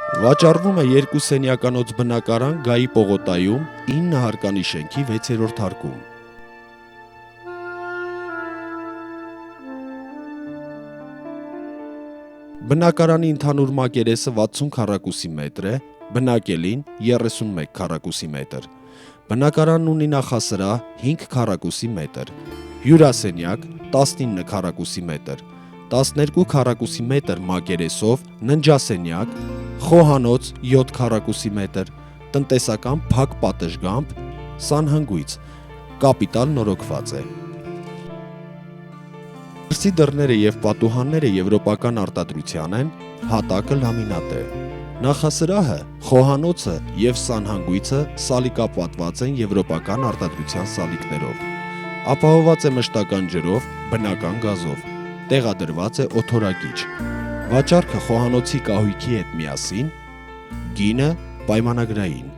Վաճառվում է 2 սենյականոց բնակարան Գայի պողոտայում 9 հարկանի շենքի 6-րդ հարկում։ Բնակարանի ընդհանուր մակերեսը 60 քառակուսի մետր է, բնակելին 31 քառակուսի մետր։ Բնակարանն ունի նախասրահ 5 քառակուսի մետր, հյուրասենյակ 19 քառակուսի մետր, 12 քառակուսի մետր մակերեսով ննջասենյակ, խոհանոց 7 քառակուսի մետր, տնտեսական փակ պատշգամբ, սանհանգույց, կապիտալ նորոգված է։ Դրսի դռները և պատուհանները եվրոպական արտադրության են, հատակը լամինատ է։ Նախասրահը, խոհանոցը և սանհանգույցը սալիկապատված են եվրոպական արտադրության սալիկներով։ Ապահովված է մշտական ջրով, բնական գազով։ Տեղադրված է օդորակիչ։ Վաճառքը խոհանոցի կահույքի հետ միասին, գինը պայմանագրային։